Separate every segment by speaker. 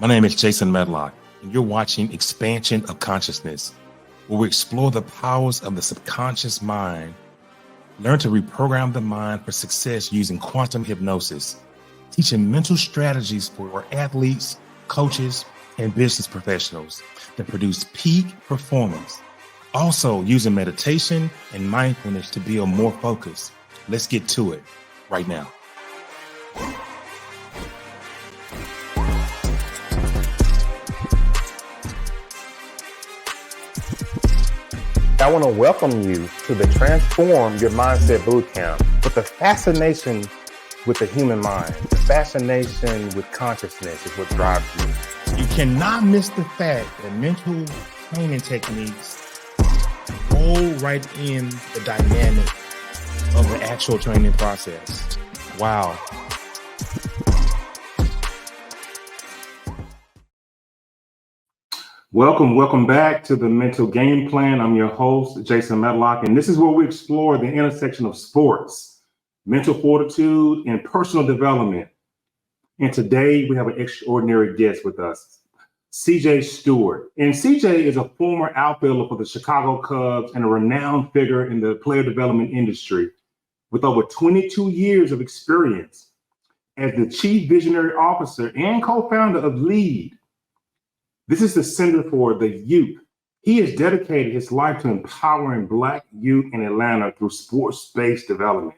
Speaker 1: My name is Jason Medlock, and you're watching Expansion of Consciousness, where we explore the powers of the subconscious mind, learn to reprogram the mind for success using quantum hypnosis, teaching mental strategies for athletes, coaches, and business professionals that produce peak performance. Also using meditation and mindfulness to build more focus. Let's get to it right now.
Speaker 2: I want to welcome you to the Transform Your Mindset Bootcamp with the fascination with the human mind. The fascination with consciousness is what drives you.
Speaker 1: You cannot miss the fact that mental training techniques roll right in the dynamic of the actual training process. Wow. Welcome back to the Mental Game Plan. I'm your host, Jason Medlock, and this is where we explore the intersection of sports, mental fortitude, and personal development. And today we have an extraordinary guest with us, CJ Stewart. And CJ is a former outfielder for the Chicago Cubs and a renowned figure in the player development industry with over 22 years of experience as the Chief Visionary Officer and co-founder of LEAD. This is the Center for the Youth. He has dedicated his life to empowering Black youth in Atlanta through sports-based development.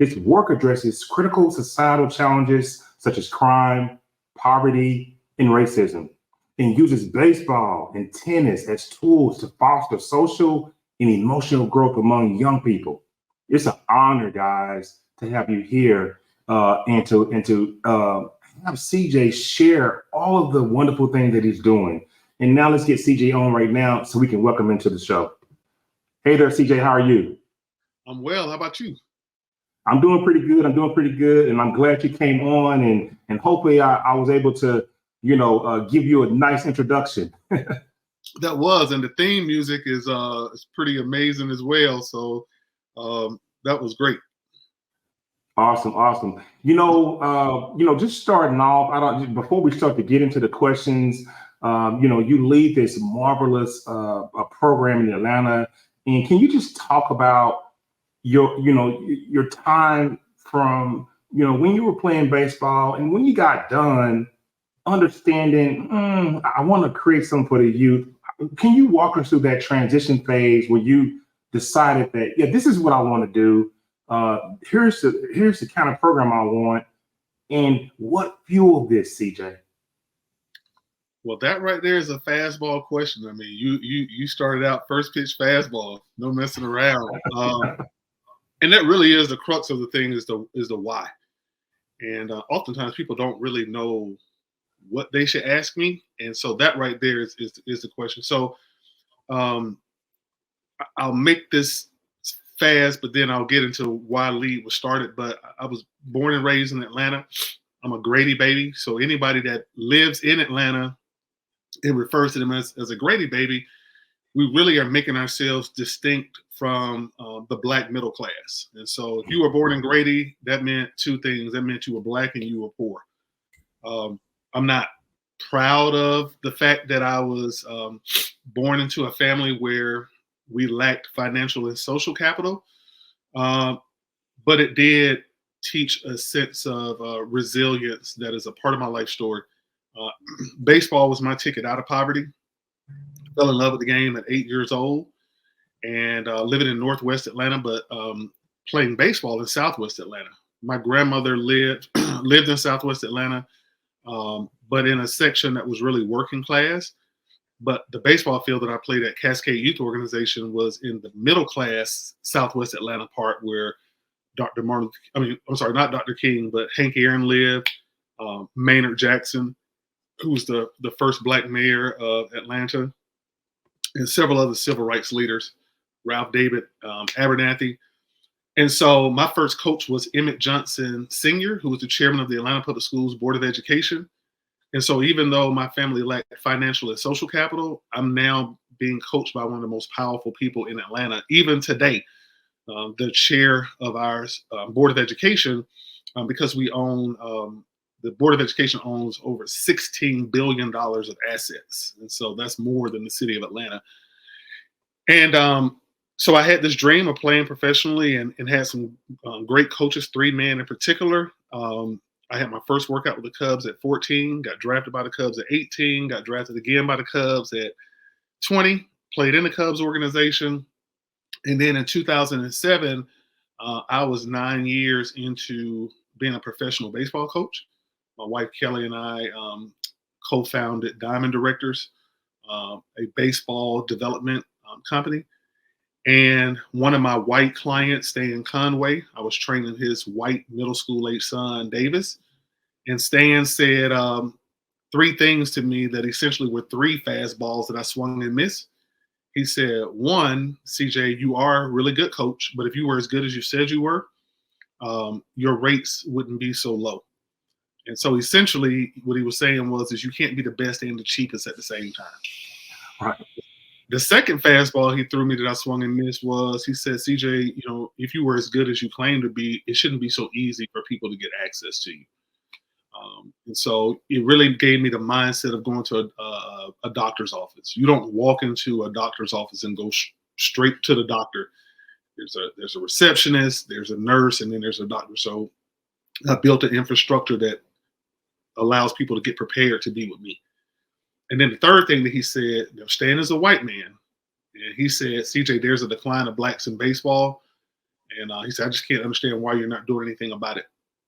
Speaker 1: His work addresses critical societal challenges such as crime, poverty, and racism, and uses baseball and tennis as tools to foster social and emotional growth among young people. It's an honor, guys, to have you here and to have CJ share all of the wonderful things that he's doing. And now let's get CJ on right now so we can welcome him into the show. Hey there, CJ, how are you?
Speaker 3: I'm well. How about you?
Speaker 1: I'm doing pretty good. And I'm glad you came on and hopefully I was able to, give you a nice introduction.
Speaker 3: That was, and the theme music is pretty amazing as well. So that was great.
Speaker 1: Awesome. Just starting off, before we start to get into the questions, you lead this marvelous program in Atlanta. And can you just talk about your time from, when you were playing baseball and when you got done understanding, I want to create something for the youth. Can you walk us through that transition phase where you decided that, this is what I want to do. Here's the kind of program I want, and what fueled this, CJ?
Speaker 3: Well, that right there is a fastball question. I mean, you started out first pitch fastball, no messing around, and that really is the crux of the thing is the why. And oftentimes people don't really know what they should ask me, and so that right there is the question. So I'll make this fast, but then I'll get into why LEAD was started. But I was born and raised in Atlanta. I'm a Grady baby. So anybody that lives in Atlanta, it refers to them as a Grady baby. We really are making ourselves distinct from the Black middle class. And so if you were born in Grady, that meant two things. That meant you were Black and you were poor. I'm not proud of the fact that I was born into a family where we lacked financial and social capital, but it did teach a sense of resilience that is a part of my life story. Baseball was my ticket out of poverty. Fell in love with the game at 8 years old and living in Northwest Atlanta, but playing baseball in Southwest Atlanta. My grandmother lived in Southwest Atlanta, but in a section that was really working class. But the baseball field that I played at Cascade Youth Organization was in the middle class Southwest Atlanta part where not Dr. King, but Hank Aaron lived, Maynard Jackson, who was the first Black mayor of Atlanta, and several other civil rights leaders, Ralph David Abernathy. And so my first coach was Emmett Johnson Sr., who was the chairman of the Atlanta Public Schools Board of Education. And so even though my family lacked financial and social capital, I'm now being coached by one of the most powerful people in Atlanta, even today, the chair of our Board of Education, because we own the Board of Education owns over $16 billion of assets. And so that's more than the city of Atlanta. And so I had this dream of playing professionally and had some great coaches, 3 men in particular. I had my first workout with the Cubs at 14, got drafted by the Cubs at 18, got drafted again by the Cubs at 20, played in the Cubs organization. And then in 2007, I was 9 years into being a professional baseball coach. My wife, Kelly, and I co-founded Diamond Directors, a baseball development company. And one of my white clients, Stan Conway, I was training his white middle school age son, Davis. And Stan said 3 things to me that essentially were 3 fastballs that I swung and missed. He said, 1, CJ, you are a really good coach, but if you were as good as you said you were, your rates wouldn't be so low. And so essentially what he was saying is you can't be the best and the cheapest at the same time.
Speaker 1: Right.
Speaker 3: The second fastball he threw me that I swung and missed was, he said, CJ, if you were as good as you claim to be, it shouldn't be so easy for people to get access to you. And so it really gave me the mindset of going to a doctor's office. You don't walk into a doctor's office and go straight to the doctor. There's a receptionist, there's a nurse, and then there's a doctor. So I built an infrastructure that allows people to get prepared to be with me. And then the third thing that he said, Stan is a white man. And he said, CJ, there's a decline of blacks in baseball. And he said, I just can't understand why you're not doing anything about it.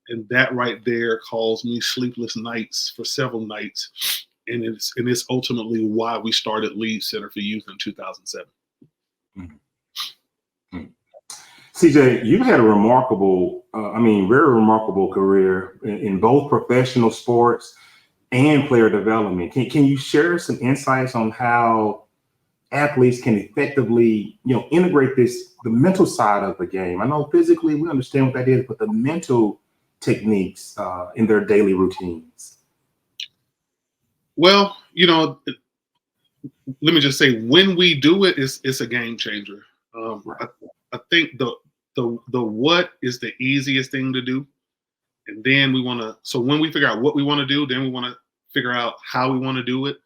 Speaker 3: And that right there caused me sleepless nights for several nights. And it's ultimately why we started Lead Center for Youth in 2007.
Speaker 1: Mm-hmm. CJ, you had a remarkable, very remarkable career in both professional sports and player development. Can you share some insights on how athletes can effectively, integrate the mental side of the game? I know physically we understand what that is, but the mental techniques in their daily routines.
Speaker 3: Well, let me just say, when we do it, it's a game changer.
Speaker 1: Right.
Speaker 3: I think the what is the easiest thing to do. And then so when we figure out what we want to do, then we want to figure out how we want to do it.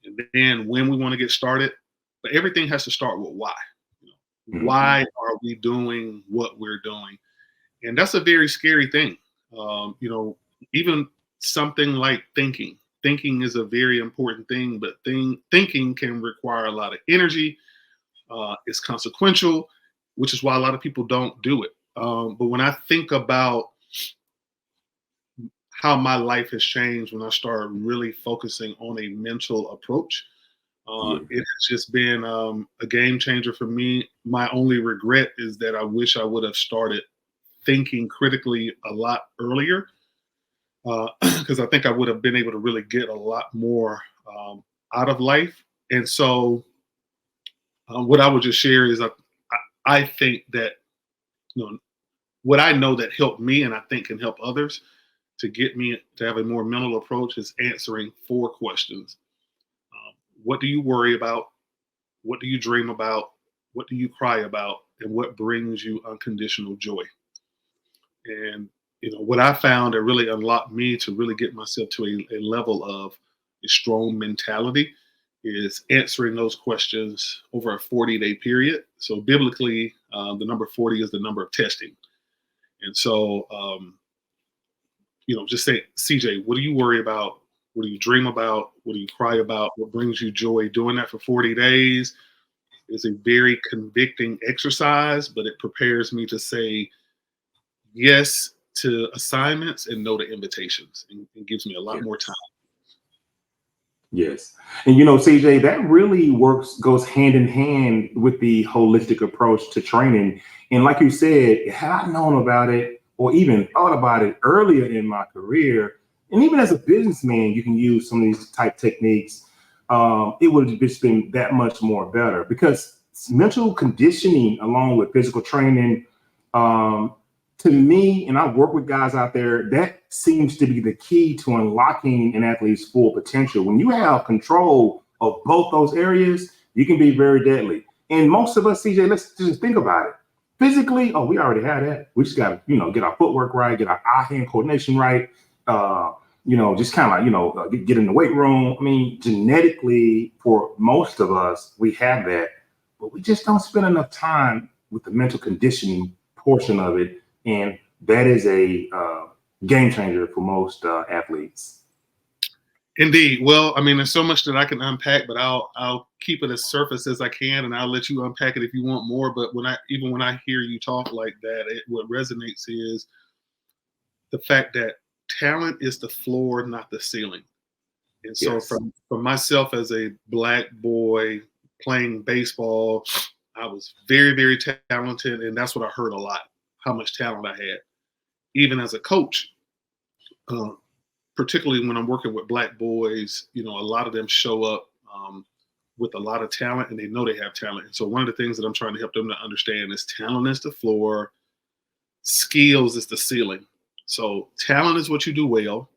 Speaker 3: And then when we want to get started, but everything has to start with why.
Speaker 1: Mm-hmm.
Speaker 3: Why are we doing what we're doing? And that's a very scary thing. Even something like thinking. Thinking is a very important thing, but thinking can require a lot of energy. It's consequential, which is why a lot of people don't do it. But when I think about how my life has changed when I started really focusing on a mental approach, it has just been a game changer for me. My only regret is that I wish I would have started thinking critically a lot earlier, because I think I would have been able to really get a lot more out of life. And so what I would just share is I think that, what I know that helped me and I think can help others to get me to have a more mental approach is answering 4 questions. What do you worry about? What do you dream about? What do you cry about? And what brings you unconditional joy? And, what I found that really unlocked me to really get myself to a level of a strong mentality is answering those questions over a 40-day period. So biblically, the number 40 is the number of testing. And so, just say, CJ, what do you worry about? What do you dream about? What do you cry about? What brings you joy? Doing that for 40 days is a very convicting exercise, but it prepares me to say yes to assignments and no to invitations. And it gives me a lot more time.
Speaker 1: Yes. And, CJ, that really goes hand in hand with the holistic approach to training. And like you said, had I known about it or even thought about it earlier in my career, and even as a businessman, you can use some of these type techniques. It would have just been that much more better, because mental conditioning along with physical training, to me, and I work with guys out there, that seems to be the key to unlocking an athlete's full potential. When you have control of both those areas, you can be very deadly. And most of us, CJ, let's just think about it. Physically, we already had that. We just got to, get our footwork right, get our eye-hand coordination right. just kind of, get in the weight room. I mean, genetically, for most of us, we have that, but we just don't spend enough time with the mental conditioning portion of it. And that is a game changer for most athletes.
Speaker 3: Indeed. Well, I mean, there's so much that I can unpack, but I'll keep it as surface as I can, and I'll let you unpack it if you want more. But when I hear you talk like that, what resonates is the fact that talent is the floor, not the ceiling. And so,
Speaker 1: Yes.
Speaker 3: for myself as a Black boy playing baseball, I was very, very talented, and that's what I heard a lot, how much talent I had. Even as a coach, particularly when I'm working with Black boys, a lot of them show up with a lot of talent, and they know they have talent. And so one of the things that I'm trying to help them to understand is talent is the floor, skills is the ceiling. So talent is what you do well,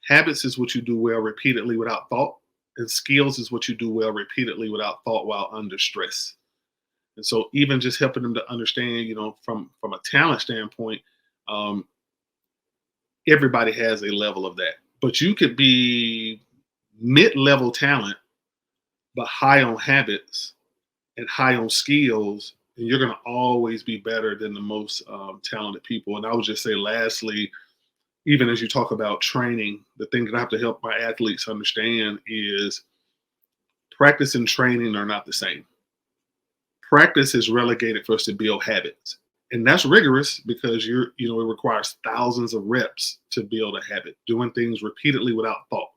Speaker 3: habits is what you do well repeatedly without thought, and skills is what you do well repeatedly without thought while under stress. And so even just helping them to understand, from a talent standpoint, everybody has a level of that. But you could be mid-level talent, but high on habits and high on skills, and you're going to always be better than the most talented people. And I would just say, lastly, even as you talk about training, the thing that I have to help my athletes understand is practice and training are not the same. Practice is relegated for us to build habits. And that's rigorous because it requires thousands of reps to build a habit, doing things repeatedly without thought.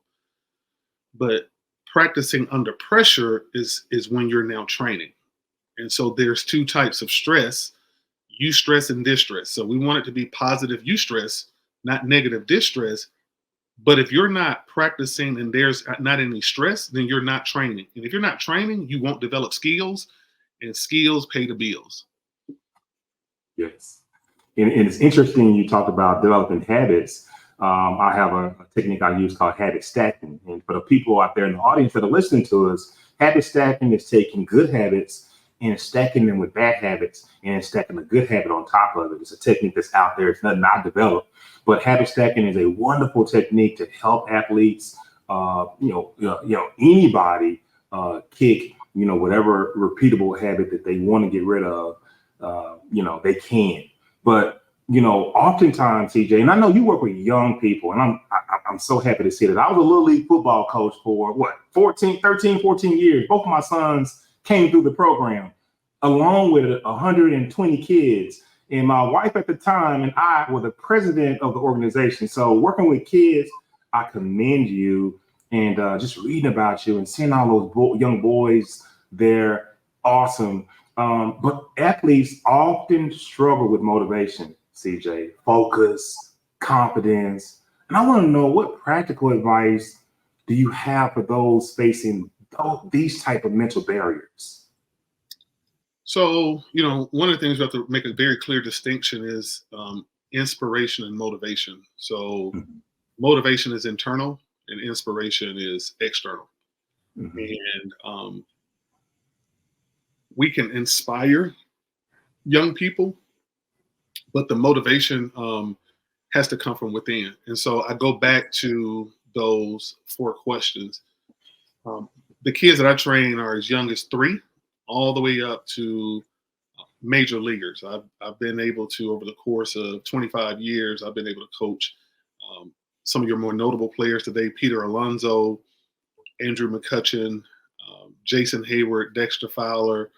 Speaker 3: But practicing under pressure is when you're now training. And so there's two types of stress, eustress and distress. So we want it to be positive eustress, not negative distress. But if you're not practicing and there's not any stress, then you're not training. And if you're not training, you won't develop skills, and skills pay the bills.
Speaker 1: Yes. And it's interesting you talked about developing habits. I have a technique I use called habit stacking. And for the people out there in the audience that are listening to us, habit stacking is taking good habits and stacking them with bad habits and stacking a good habit on top of it. It's a technique that's out there. It's nothing I developed, but habit stacking is a wonderful technique to help athletes, anybody kick, whatever repeatable habit that they want to get rid of. They can. But, oftentimes, CJ, and I know you work with young people, and I'm so happy to see that. I was a little league football coach for 14 years. Both of my sons came through the program along with 120 kids. And my wife at the time and I were the president of the organization. So working with kids, I commend you. And just reading about you and seeing all those young boys, they're awesome. But athletes often struggle with motivation, CJ, focus, confidence. And I want to know, what practical advice do you have for those facing these type of mental barriers?
Speaker 3: So, one of the things we have to make a very clear distinction is inspiration and motivation. So motivation is internal and inspiration is external. And we can inspire young people, but the motivation has to come from within. And so I go back to those 4 questions. The kids that I train are as young as 3, all the way up to major leaguers. I've been able to, over the course of 25 years, I've been able to coach some of your more notable players today: Peter Alonso, Andrew McCutcheon, Jason Heyward, Dexter Fowler,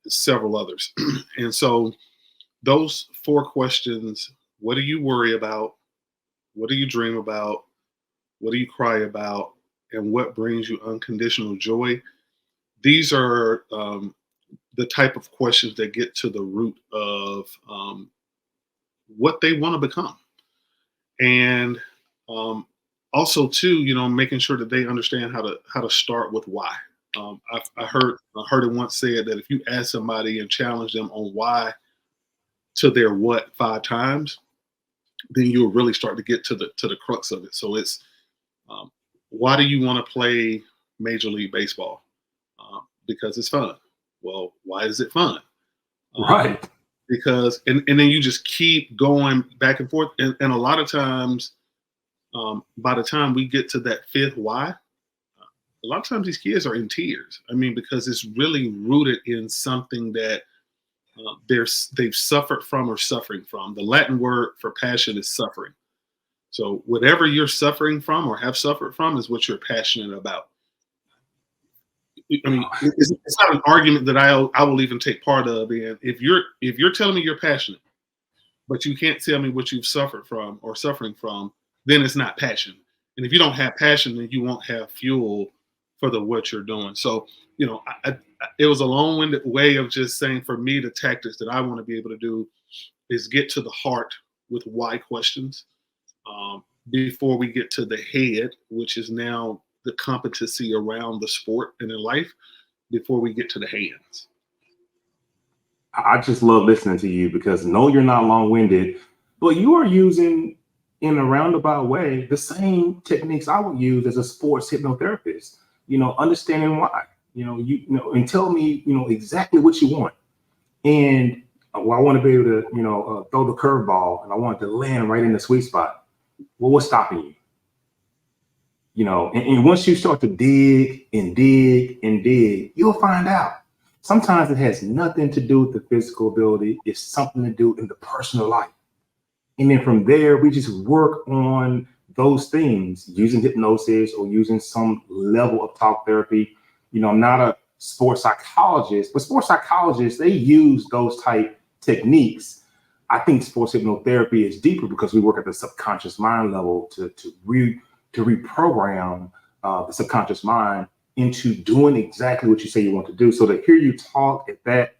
Speaker 3: several others. And so those 4 questions: what do you worry about? What do you dream about? What do you cry about? And what brings you unconditional joy? These are the type of questions that get to the root of what they want to become. And also too, making sure that they understand how to start with why. I heard it once said that if you ask somebody and challenge them on why to their what 5 times, then you'll really start to get to the crux of it. So it's why do you want to play Major League Baseball? Because it's fun. Well, why is it fun?
Speaker 1: Right.
Speaker 3: Because and then you just keep going back and forth. And a lot of times by the time we get to that fifth why, a lot of times these kids are in tears. I mean, because it's really rooted in something that they've suffered from or suffering from. The Latin word for passion is suffering. So whatever you're suffering from or have suffered from is what you're passionate about. I mean, it's not an argument that I will even take part of. And if you're telling me you're passionate, but you can't tell me what you've suffered from or suffering from, then it's not passion. And if you don't have passion, then you won't have fuel for what you're doing. So, it was a long-winded way of just saying, for me, the tactics that I want to be able to do is get to the heart with why questions before we get to the head, which is now the competency around the sport and in life, before we get to the hands.
Speaker 1: I just love listening to you because no, you're not long-winded, but you are using in a roundabout way the same techniques I would use as a sports hypnotherapist. Understanding why. And tell me, exactly what you want. And I want to be able to, throw the curveball, and I want it to land right in the sweet spot. Well, what's stopping you? And once you start to dig and dig and dig, you'll find out. Sometimes it has nothing to do with the physical ability. It's something to do in the personal life. And then from there, we just work on those things using hypnosis or using some level of talk therapy. I'm not a sports psychologist, but sports psychologists, they use those type techniques. I think sports hypnotherapy is deeper because we work at the subconscious mind level to reprogram the subconscious mind into doing exactly what you say you want to do. So to hear you talk at that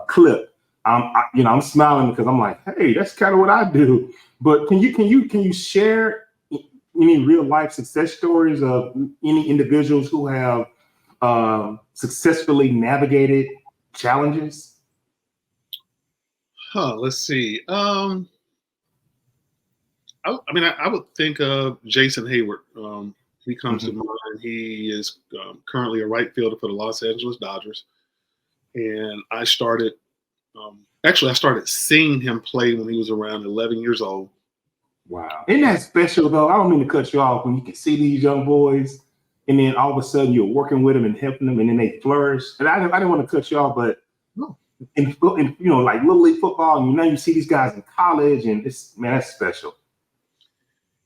Speaker 1: clip, I'm smiling because I'm like, hey, that's kind of what I do. But can you share any real life success stories of any individuals who have successfully navigated challenges?
Speaker 3: Let's see. I would think of Jason Heyward. He comes to mind. He is currently a right fielder for the Los Angeles Dodgers. And I started seeing him play when he was around 11 years old.
Speaker 1: Wow. Isn't that special, though? I don't mean to cut you off when you can see these young boys and then all of a sudden you're working with them and helping them and then they flourish. And I didn't want to cut you off, but in like Little League football, and you see these guys in college, and that's special.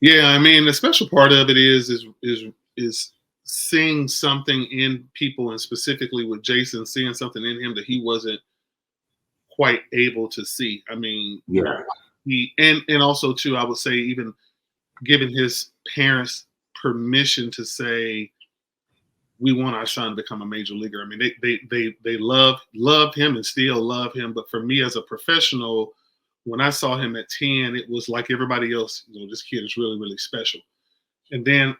Speaker 3: Yeah, I mean, the special part of it is seeing something in people, and specifically with Jason, seeing something in him that he wasn't quite able to see. I mean,
Speaker 1: yeah.
Speaker 3: And also too, I would say, even giving his parents permission to say, we want our son to become a major leaguer. I mean, they loved him and still love him. But for me as a professional, when I saw him at 10, it was like everybody else, this kid is really, really special. And then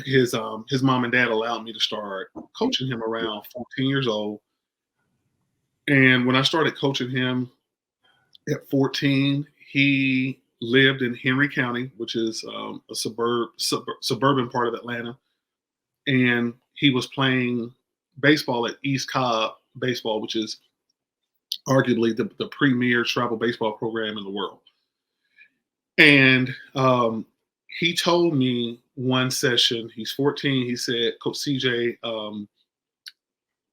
Speaker 3: his mom and dad allowed me to start coaching him around 14 years old. And when I started coaching him at 14, he lived in Henry County, which is a suburban part of Atlanta. And he was playing baseball at East Cobb Baseball, which is arguably the premier travel baseball program in the world. And he told me one session, he's 14, he said, Coach CJ,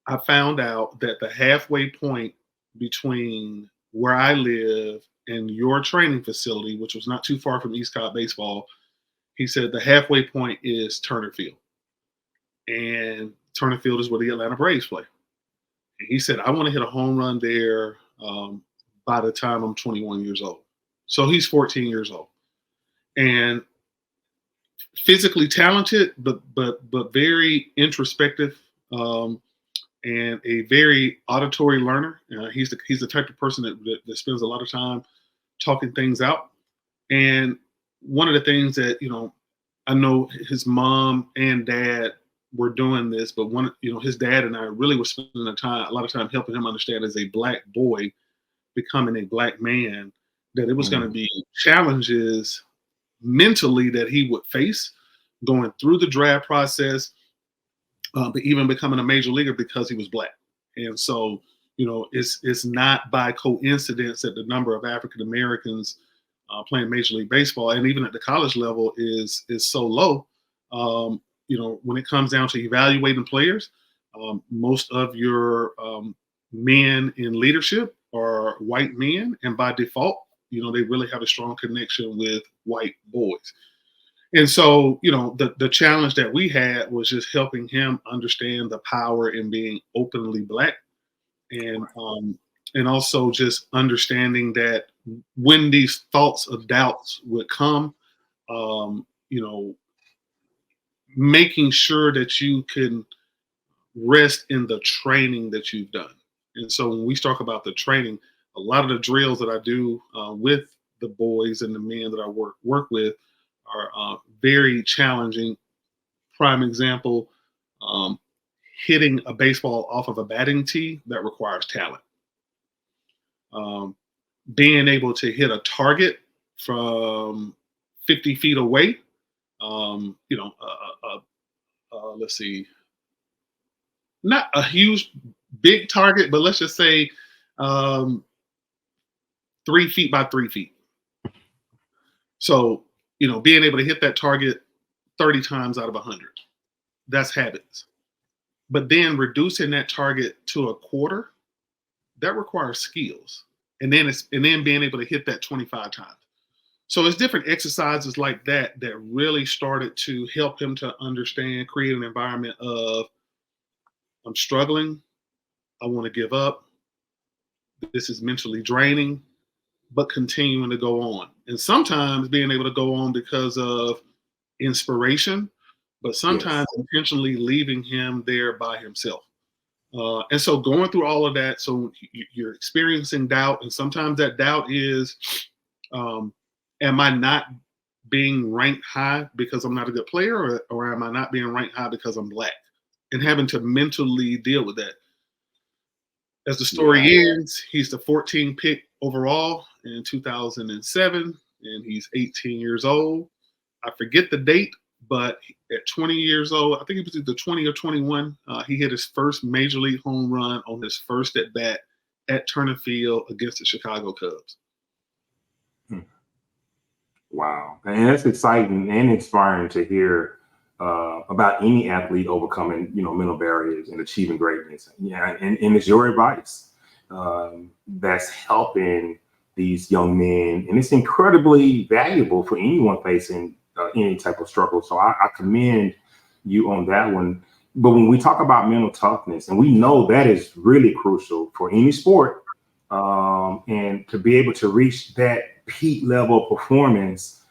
Speaker 3: I found out that the halfway point between where I live and your training facility, which was not too far from East Cobb Baseball, he said the halfway point is Turner Field. And Turner Field is where the Atlanta Braves play. And he said, I want to hit a home run there by the time I'm 21 years old. So he's 14 years old. And physically talented, but very introspective, and a very auditory learner. He's the type of person that spends a lot of time talking things out. And one of the things that, I know his mom and dad were doing this, but his dad and I really were spending a lot of time helping him understand, as a Black boy becoming a Black man, that it was going to be challenges mentally that he would face going through the draft process, but even becoming a major leaguer because he was Black. And so, it's not by coincidence that the number of African Americans playing Major League Baseball, and even at the college level, is so low. When it comes down to evaluating players, most of your men in leadership are white men, and by default, they really have a strong connection with white boys. And so, the challenge that we had was just helping him understand the power in being openly Black, and also just understanding that when these thoughts of doubts would come, making sure that you can rest in the training that you've done. And so when we talk about the training, a lot of the drills that I do with the boys and the men that I work with are very challenging. Prime example, hitting a baseball off of a batting tee, that requires talent. Being able to hit a target from 50 feet away, let's see, not a huge, big target, but let's just say 3 feet by 3 feet. So, being able to hit that target 30 times out of 100, that's habits. But then reducing that target to a quarter, that requires skills. And then being able to hit that 25 times. So it's different exercises like that that really started to help him to understand, create an environment of, I'm struggling, I want to give up, this is mentally draining, but continuing to go on. And sometimes being able to go on because of inspiration, but sometimes intentionally leaving him there by himself. And so going through all of that, so you're experiencing doubt, and sometimes that doubt is, am I not being ranked high because I'm not a good player, or am I not being ranked high because I'm Black? And having to mentally deal with that. As the story ends, he's the 14th pick overall in 2007, and he's 18 years old. I forget the date, but at 20 years old, I think he was either 20 or 21, he hit his first major league home run on his first at bat at Turner Field against the Chicago Cubs.
Speaker 1: Wow. And that's exciting and inspiring to hear about any athlete overcoming, mental barriers and achieving greatness. Yeah, and it's your advice that's helping these young men, and it's incredibly valuable for anyone facing any type of struggle. So I commend you on that one. But when we talk about mental toughness, and we know that is really crucial for any sport, and to be able to reach that peak level of performance,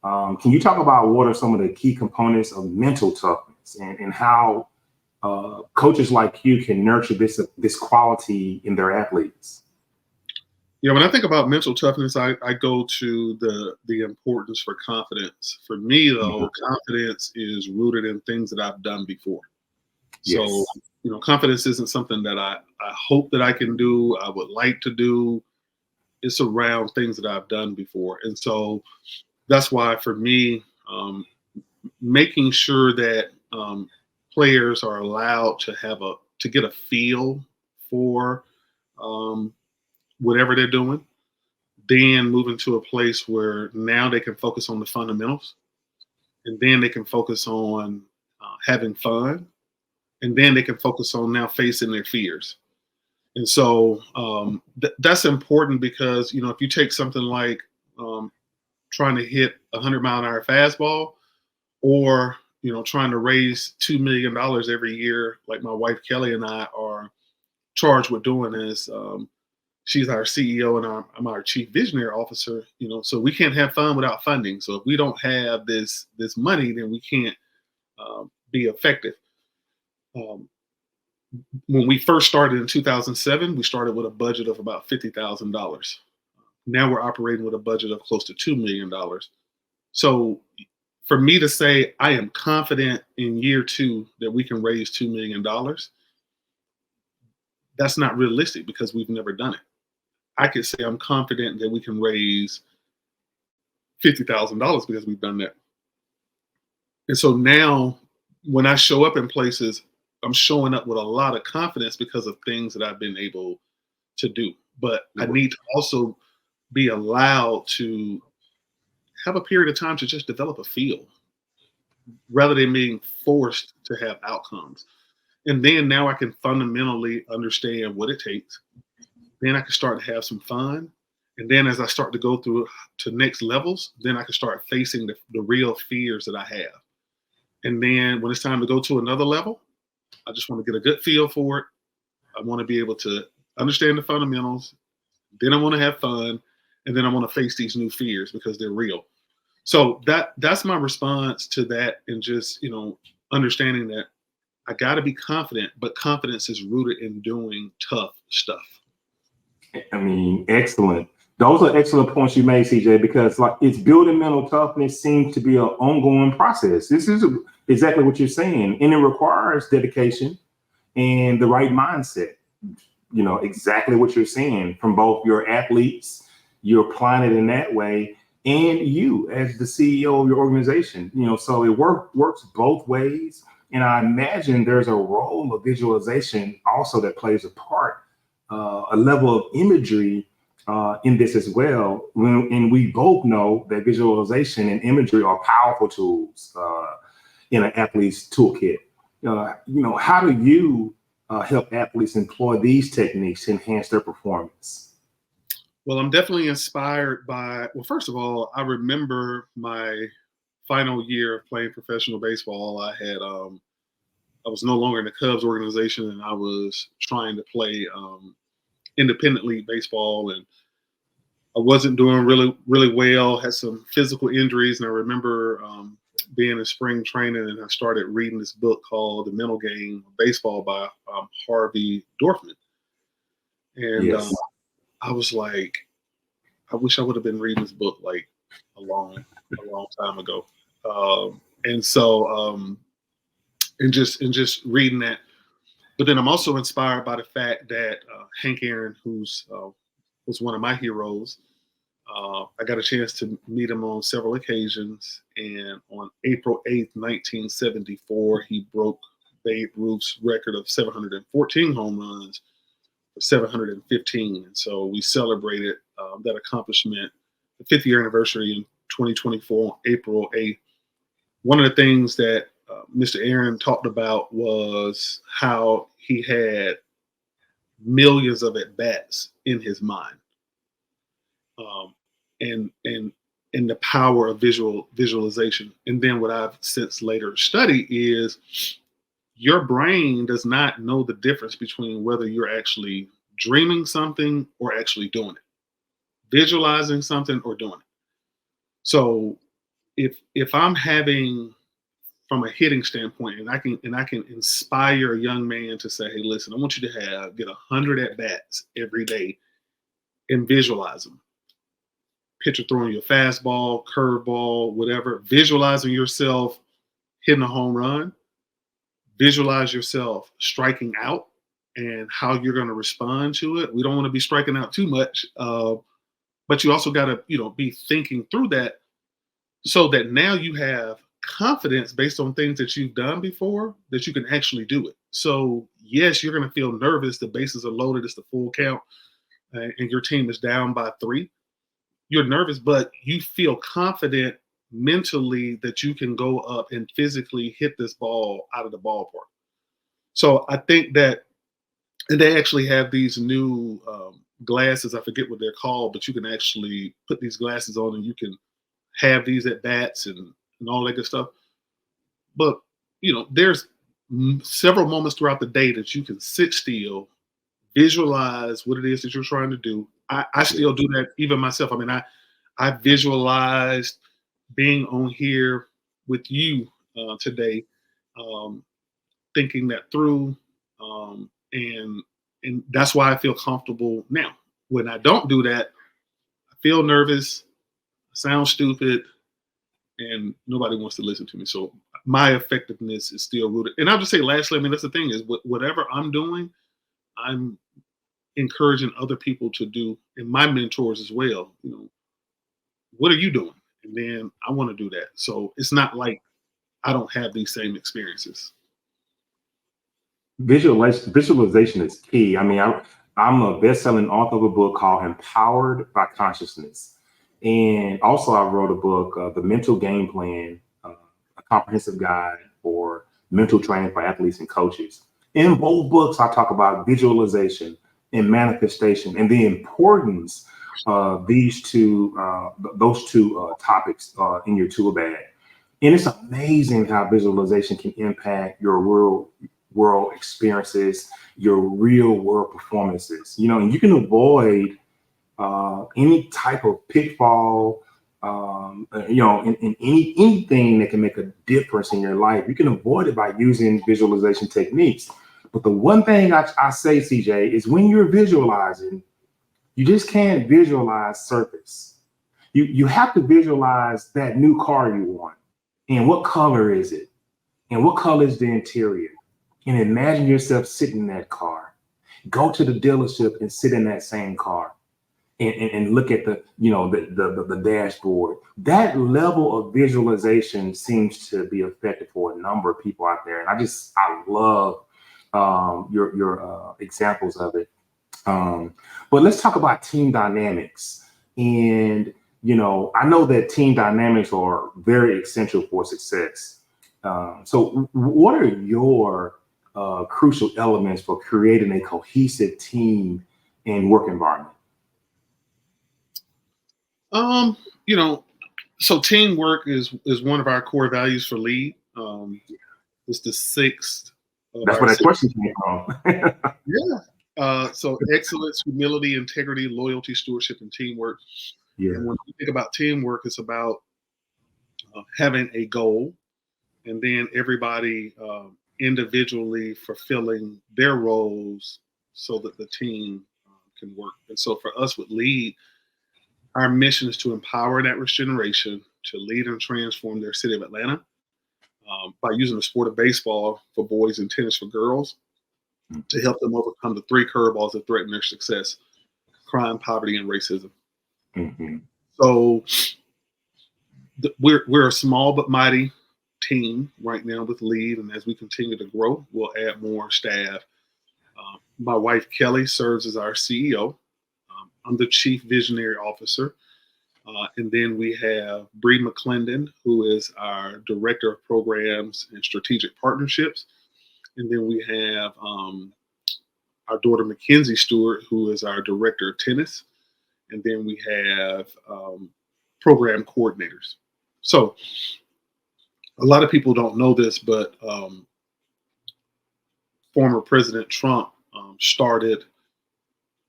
Speaker 1: can you talk about what are some of the key components of mental toughness, and how coaches like you can nurture this quality in their athletes?
Speaker 3: Yeah, when I think about mental toughness, I go to the importance for confidence. For me, though, confidence is rooted in things that I've done before.
Speaker 1: Yes.
Speaker 3: So, confidence isn't something that I hope that I can do, I would like to do. It's around things that I've done before. And so that's why, for me, making sure that players are allowed to get a feel for whatever they're doing, then moving to a place where now they can focus on the fundamentals, and then they can focus on having fun, and then they can focus on now facing their fears. And so that's important because, if you take something like trying to hit 100-mile-an-hour fastball, or, trying to raise $2 million every year, like my wife Kelly and I are charged with doing, is she's our CEO and I'm our chief visionary officer, so we can't have fun without funding. So if we don't have this money, then we can't be effective. When we first started in 2007, we started with a budget of about $50,000. Now we're operating with a budget of close to $2 million. So for me to say I am confident in year 2 that we can raise $2 million, that's not realistic because we've never done it. I could say I'm confident that we can raise $50,000 because we've done that. And so now when I show up in places, I'm showing up with a lot of confidence because of things that I've been able to do. But I need to also be allowed to have a period of time to just develop a feel rather than being forced to have outcomes. And then now I can fundamentally understand what it takes. Then I can start to have some fun. And then as I start to go through to next levels, then I can start facing the real fears that I have. And then when it's time to go to another level, I just want to get a good feel for it. I want to be able to understand the fundamentals. Then I want to have fun. And then I want to face these new fears because they're real. So that's my response to that. And just, understanding that I got to be confident, but confidence is rooted in doing tough stuff.
Speaker 1: I mean, excellent. Those are excellent points you made, CJ, because like it's building mental toughness seems to be an ongoing process. This is exactly what you're saying. And it requires dedication and the right mindset. Exactly what you're saying from both your athletes, you're applying it in that way, and you as the CEO of your organization. So it works both ways. And I imagine there's a role of visualization also that plays a part, a level of imagery in this as well. And we both know that visualization and imagery are powerful tools in an athlete's toolkit. How do you help athletes employ these techniques to enhance their performance?
Speaker 3: Well, I'm definitely inspired by, first of all, I remember my final year of playing professional baseball. I was no longer in the Cubs organization, and I was trying to play independent league baseball, and I wasn't doing really, really well, had some physical injuries. And I remember being in spring training, and I started reading this book called The Mental Game of Baseball by Harvey Dorfman. And
Speaker 1: Yes.
Speaker 3: I was like, I wish I would have been reading this book like a long time ago. And just reading that. But then I'm also inspired by the fact that Hank Aaron, who's was one of my heroes, I got a chance to meet him on several occasions. And on April 8th, 1974, he broke Babe Ruth's record of 714 home runs for 715. And so we celebrated that accomplishment, the 50th year anniversary in 2024, April 8th. One of the things that Mr. Aaron talked about was how he had millions of at-bats in his mind. And the power of visualization. And then what I've since later studied is your brain does not know the difference between whether you're actually dreaming something or actually doing it, visualizing something or doing it. So if I'm having, from a hitting standpoint, and I can inspire a young man to say, hey, listen, I want you to get 100 at bats every day and visualize them. Pitcher throwing your fastball, curveball, whatever, visualizing yourself hitting a home run, visualize yourself striking out and how you're going to respond to it. We don't want to be striking out too much, but you also got to, be thinking through that so that now you have confidence based on things that you've done before that you can actually do it. So yes, you're going to feel nervous. The bases are loaded. It's the full count and your team is down by 3. You're nervous, but you feel confident mentally that you can go up and physically hit this ball out of the ballpark. So I think that, and they actually have these new glasses. I forget what they're called, but you can actually put these glasses on and you can have these at bats and all that good stuff. But, there's several moments throughout the day that you can sit still, visualize what it is that you're trying to do. I still do that even myself. I mean, I visualized being on here with you today, thinking that through, and that's why I feel comfortable now. When I don't do that, I feel nervous, I sound stupid, and nobody wants to listen to me. So my effectiveness is still rooted. And I'll just say lastly, I mean, that's the thing is whatever I'm doing, I'm encouraging other people to do, and my mentors as well. What are you doing? And then I want to do that. So it's not like I don't have these same experiences.
Speaker 1: Visualization is key. I mean, I'm a best-selling author of a book called Empowered by Consciousness. And also I wrote a book, The Mental Game Plan, a comprehensive guide for mental training for athletes and coaches. In both books, I talk about visualization and manifestation and the importance of those two topics in your tool bag. And it's amazing how visualization can impact your real world experiences, your real world performances. And you can avoid any type of pitfall, in anything that can make a difference in your life. You can avoid it by using visualization techniques. But the one thing I say, CJ, is when you're visualizing, you just can't visualize surface. You have to visualize that new car you want. And what color is it? And what color is the interior? And imagine yourself sitting in that car. Go to the dealership and sit in that same car and look at the dashboard. That level of visualization seems to be effective for a number of people out there. And I love your examples of it. But let's talk about team dynamics. And I know that team dynamics are very essential for success. So what are your crucial elements for creating a cohesive team and work environment?
Speaker 3: So teamwork is one of our core values for Lead. It's the sixth.
Speaker 1: That's where that question came from.
Speaker 3: Yeah. So excellence, humility, integrity, loyalty, stewardship, and teamwork. Yeah. And when you think about teamwork, it's about having a goal, and then everybody individually fulfilling their roles so that the team can work. And so for us with Lead, our mission is to empower that next generation to lead and transform their city of Atlanta by using the sport of baseball for boys and tennis for girls to help them overcome the three curveballs that threaten their success: crime, poverty, and racism. Mm-hmm. So we're a small but mighty team right now with Lead, and as we continue to grow, we'll add more staff. My wife, Kelly, serves as our CEO. I'm the Chief Visionary Officer. And then we have Bree McClendon, who is our Director of Programs and Strategic Partnerships. And then we have our daughter, Mackenzie Stewart, who is our Director of Tennis. And then we have program coordinators. So a lot of people don't know this, but former President Trump started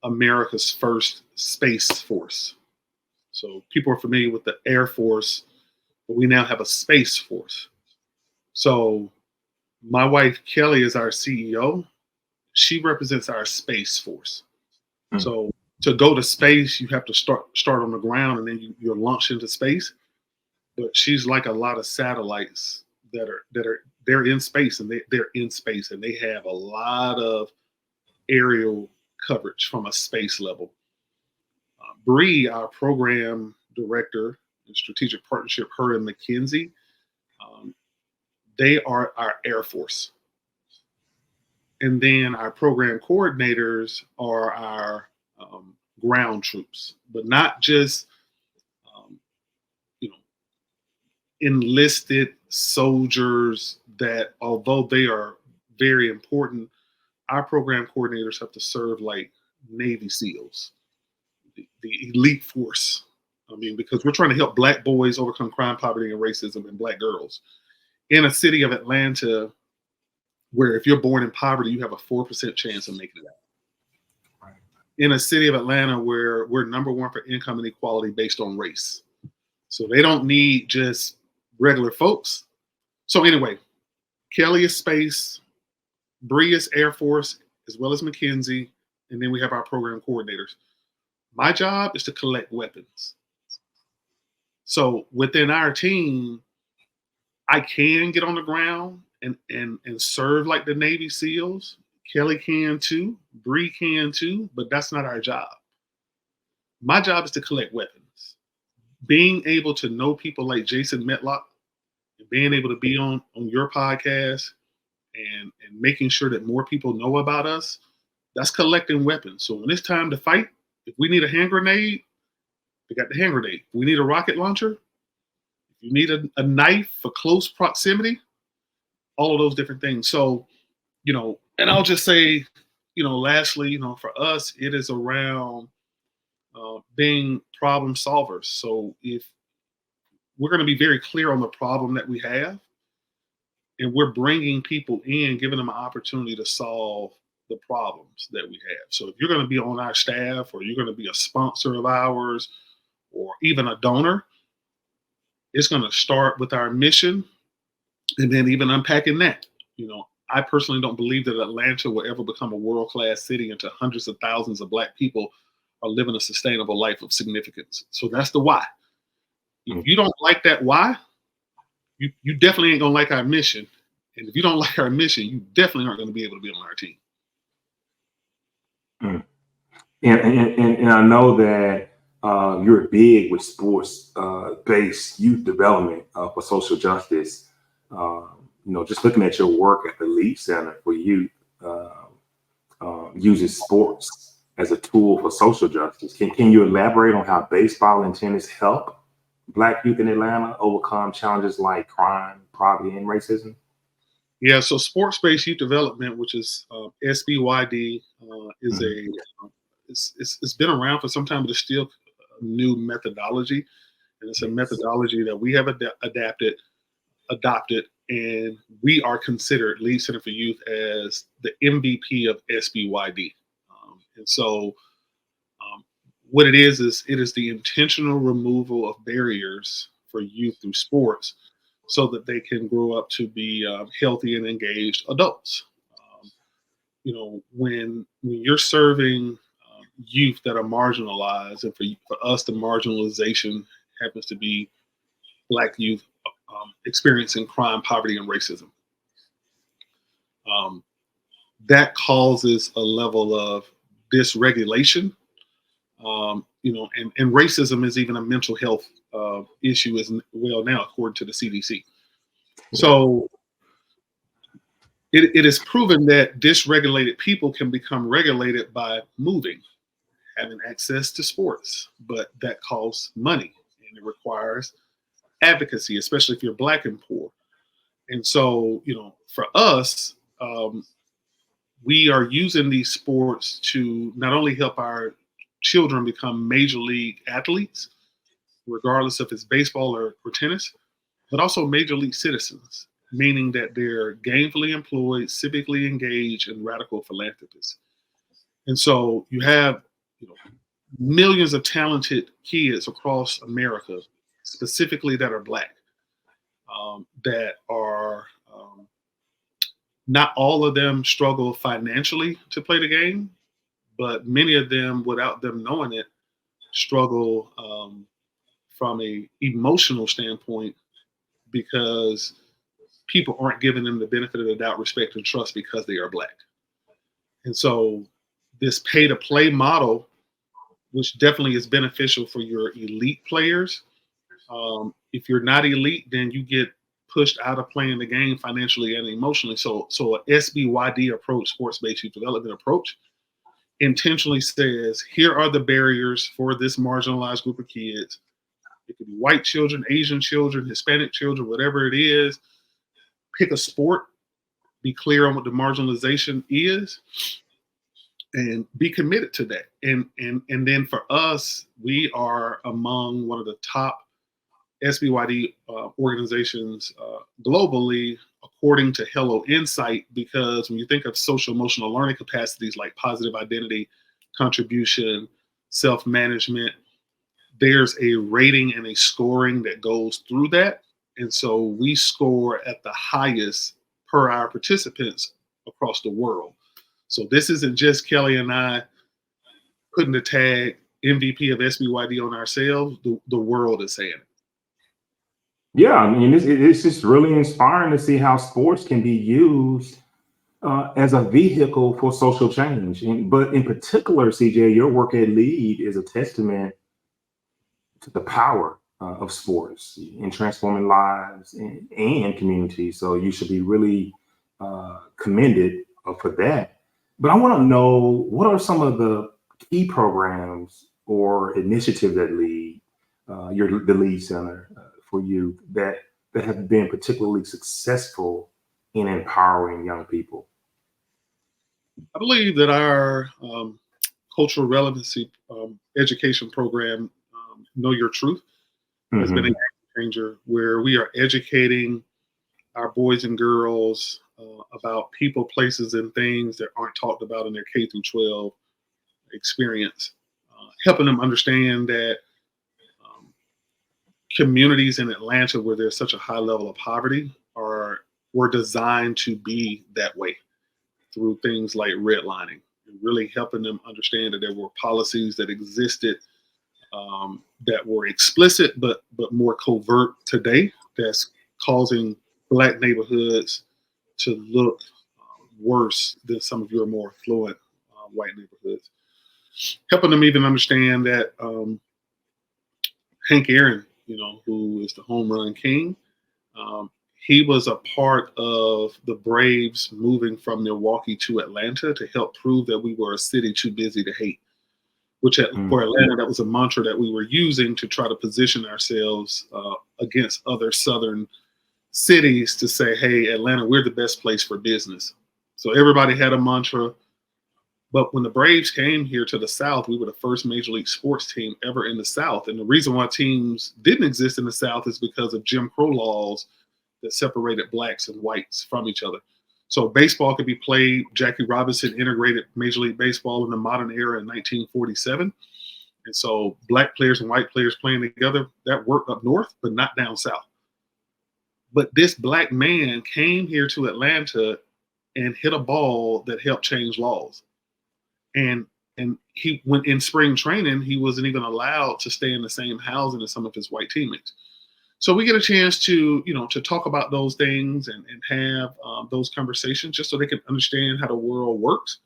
Speaker 3: America's first Space Force. So people are familiar with the Air Force, but we now have a Space Force. So my wife, Kelly, is our CEO. She represents our Space Force. Mm-hmm. So to go to space, you have to start on the ground, and then you're launched into space. But she's like a lot of satellites they're in space, and they're in space, and they have a lot of aerial coverage from a space level. Bree, our program director in strategic partnership, her and Mackenzie, they are our Air Force. And then our program coordinators are our ground troops, but not just enlisted soldiers that, although they are very important, our program coordinators have to serve like Navy SEALs, the elite force. I mean, because we're trying to help Black boys overcome crime, poverty, and racism, and Black girls in a city of Atlanta where if you're born in poverty, you have a 4% chance of making it out. Right. In a city of Atlanta where we're number one for income inequality based on race. So they don't need just regular folks. So anyway, Kelly is space, Bree is Air Force, as well as Mackenzie, and then we have our program coordinators. My job is to collect weapons. So within our team, I can get on the ground and serve like the Navy SEALs. Kelly can too, Bree can too, but that's not our job. My job is to collect weapons. Being able to know people like Jason Medlock, and being able to be on your podcast and making sure that more people know about us, that's collecting weapons. So when it's time to fight, if we need a hand grenade, They got the hand grenade. We need a rocket launcher. If you need a knife for close proximity, all of those different things. So, and I'll just say, lastly, for us, it is around being problem solvers. So if we're going to be very clear on the problem that we have, and we're bringing people in, giving them an opportunity to solve the problems that we have. So if you're going to be on our staff, or you're going to be a sponsor of ours, or even a donor, it's going to start with our mission, and then even unpacking that. I personally don't believe that Atlanta will ever become a world-class city until hundreds of thousands of Black people are living a sustainable life of significance. So that's the why. If you don't like that why, you definitely ain't gonna like our mission. And if you don't like our mission, you definitely aren't going to be able to be on our team.
Speaker 1: And I know that you're big with sports-based youth development for social justice. Just looking at your work at the Lead Center for Youth uses sports as a tool for social justice. Can you elaborate on how baseball and tennis help Black youth in Atlanta overcome challenges like crime, poverty, and racism?
Speaker 3: Yeah, so sports-based youth development, which is SBYD, is it's been around for some time, but it's still a new methodology, and it's a methodology that we have adopted, and we are considered, Lead Center for Youth, as the MVP of SBYD. And so what it is it is the intentional removal of barriers for youth through sports so that they can grow up to be healthy and engaged adults. When you're serving youth that are marginalized, and for us, the marginalization happens to be Black youth experiencing crime, poverty, and racism. That causes a level of dysregulation, and racism is even a mental health issue as well now, according to the CDC. So it is proven that dysregulated people can become regulated by moving, having access to sports, but that costs money and it requires advocacy, especially if you're Black and poor. And so, for us, we are using these sports to not only help our children become major league athletes, regardless if it's baseball or tennis, but also major league citizens, meaning that they're gainfully employed, civically engaged, and radical philanthropists. And so you have millions of talented kids across America, specifically that are Black, that are not all of them struggle financially to play the game, but many of them, without them knowing it, struggle from a emotional standpoint because people aren't giving them the benefit of the doubt, respect, and trust because they are Black. And so this pay-to-play model, which definitely is beneficial for your elite players. If you're not elite, then you get pushed out of playing the game financially and emotionally. So a SBYD approach, sports-based youth development approach, intentionally says, here are the barriers for this marginalized group of kids. It could be white children, Asian children, Hispanic children, whatever it is. Pick a sport, be clear on what the marginalization is, and be committed to that. And then for us, we are among one of the top SBYD organizations globally, according to Hello Insight, because when you think of social emotional learning capacities like positive identity, contribution, self-management, there's a rating and a scoring that goes through that. And so we score at the highest per our participants across the world. So this isn't just Kelly and I putting the tag MVP of SBYD on ourselves. The world is saying it.
Speaker 1: Yeah, I mean, it's just really inspiring to see how sports can be used as a vehicle for social change. But in particular, CJ, your work at Lead is a testament to the power of sports in transforming lives and communities. So you should be really commended for that. But I want to know, what are some of the key programs or initiative that lead you're the lead center for you that have been particularly successful in empowering young people?
Speaker 3: I believe that our cultural relevancy education program, Know Your Truth, has been a game changer, where we are educating our boys and girls about people, places, and things that aren't talked about in their K through 12 experience, helping them understand that communities in Atlanta where there's such a high level of poverty were designed to be that way through things like redlining, and really helping them understand that there were policies that existed that were explicit but more covert today, that's causing Black neighborhoods to look worse than some of your more affluent white neighborhoods. Helping them even understand that Hank Aaron, who is the home run king, he was a part of the Braves moving from Milwaukee to Atlanta to help prove that we were a city too busy to hate. Which for Atlanta, that was a mantra that we were using to try to position ourselves against other Southern cities to say, hey, Atlanta, we're the best place for business. So everybody had a mantra. But when the Braves came here to the South, we were the first Major League sports team ever in the South. And the reason why teams didn't exist in the South is because of Jim Crow laws that separated Blacks and whites from each other. So baseball could be played. Jackie Robinson integrated Major League Baseball in the modern era in 1947. And so Black players and white players playing together, that worked up north, but not down south. But this Black man came here to Atlanta and hit a ball that helped change laws. And he went in spring training, he wasn't even allowed to stay in the same housing as some of his white teammates. So we get a chance to, to talk about those things and have those conversations just so they can understand how the world works.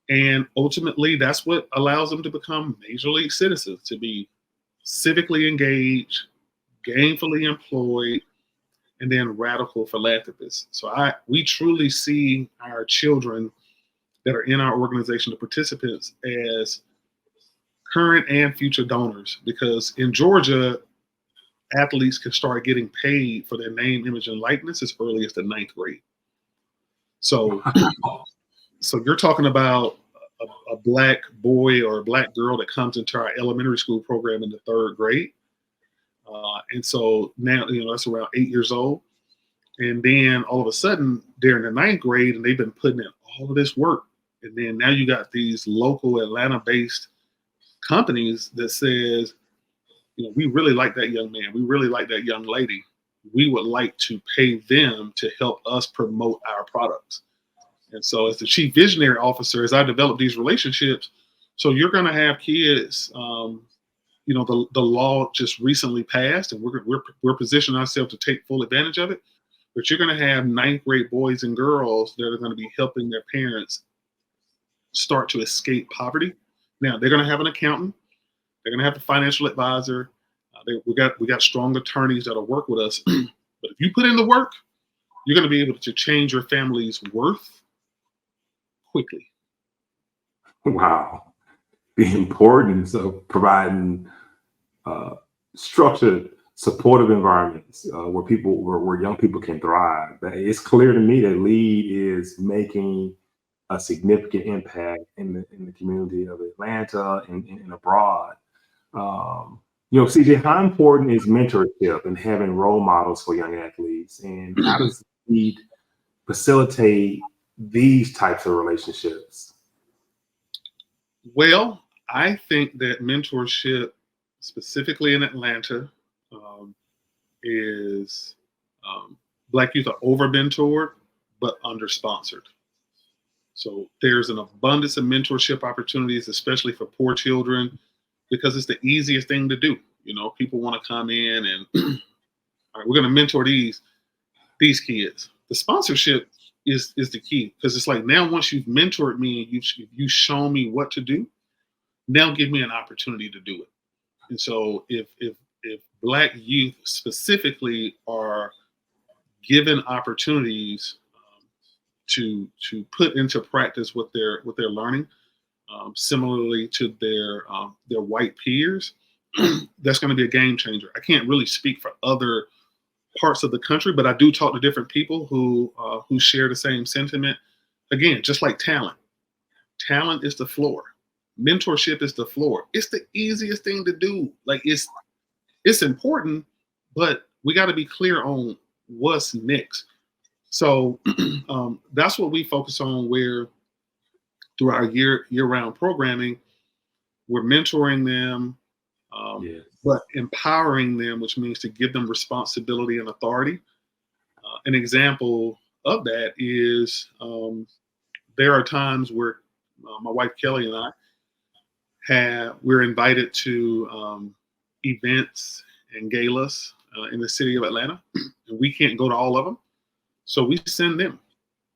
Speaker 3: And ultimately, that's what allows them to become Major League citizens, to be civically engaged, gainfully employed, and then radical philanthropists. So we truly see our children that are in our organization, the participants, as current and future donors, because in Georgia, athletes can start getting paid for their name, image, and likeness as early as the 9th grade. So you're talking about a Black boy or a Black girl that comes into our elementary school program in the 3rd grade. And so now, that's around 8 years old. And then all of a sudden they're in the 9th grade and they've been putting in all of this work. And then now you got these local Atlanta-based companies that says, we really like that young man. We really like that young lady. We would like to pay them to help us promote our products. And so as the chief visionary officer, as I develop these relationships, so you're going to have kids, the law just recently passed and we're positioning ourselves to take full advantage of it. But you're going to have 9th grade boys and girls that are going to be helping their parents start to escape poverty. Now they're going to have an accountant. They're going to have a financial advisor. We got strong attorneys that'll work with us. But if you put in the work, you're going to be able to change your family's worth quickly.
Speaker 1: Wow. The importance of providing structured, supportive environments where young people can thrive. It's clear to me that LEAD is making a significant impact in the community of Atlanta and abroad. CJ, how important is mentorship and having role models for young athletes? And how does LEAD facilitate these types of relationships?
Speaker 3: Well, I think that mentorship, specifically in Atlanta, is Black youth are over-mentored, but under-sponsored. So there's an abundance of mentorship opportunities, especially for poor children, because it's the easiest thing to do. People want to come in and, all right, we're going to mentor these kids. The sponsorship is the key, because it's like, now once you've mentored me and you've shown me what to do, now give me an opportunity to do it. And so if Black youth specifically are given opportunities to put into practice what they're learning, similarly to their white peers, that's going to be a game changer. I can't really speak for other parts of the country, but I do talk to different people who share the same sentiment. Again, just like talent is the floor. Mentorship is the floor. It's the easiest thing to do. Like it's important, but we got to be clear on what's next. So that's what we focus on. Where through our year-round programming, we're mentoring them,
Speaker 1: Yes.
Speaker 3: but empowering them, which means to give them responsibility and authority. An example of that is there are times where my wife Kelly and I we're invited to events and galas in the city of Atlanta, and we can't go to all of them, so we send them.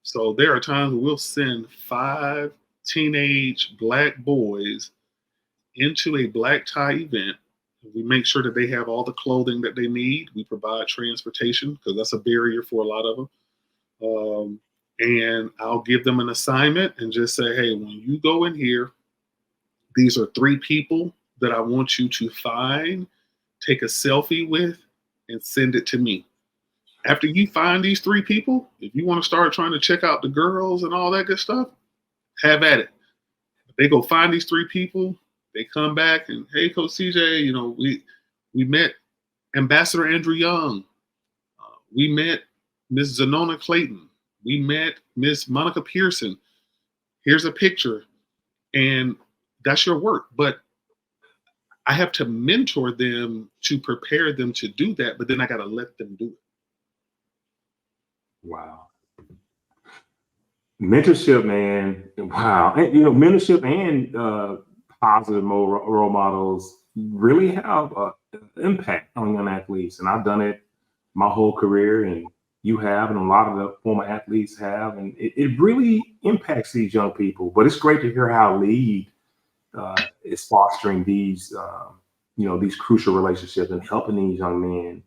Speaker 3: So there are times we'll send 5 teenage Black boys into a black tie event. We make sure that they have all the clothing that they need. We provide transportation because that's a barrier for a lot of them. And I'll give them an assignment and just say, hey, when you go in here, these are 3 people that I want you to find, take a selfie with, and send it to me. After you find these 3 people, if you want to start trying to check out the girls and all that good stuff, have at it. They go find these 3 people. They come back and, hey, Coach CJ, we met Ambassador Andrew Young. We met Miss Zanona Clayton. We met Miss Monica Pearson. Here's a picture. And that's your work. But I have to mentor them to prepare them to do that, but then I got to let them do it.
Speaker 1: Wow. Mentorship, man. Wow. And, mentorship and positive role models really have an impact on young athletes. And I've done it my whole career, and you have, and a lot of the former athletes have. And it really impacts these young people. But it's great to hear how Lead is fostering these, these crucial relationships and helping these young men,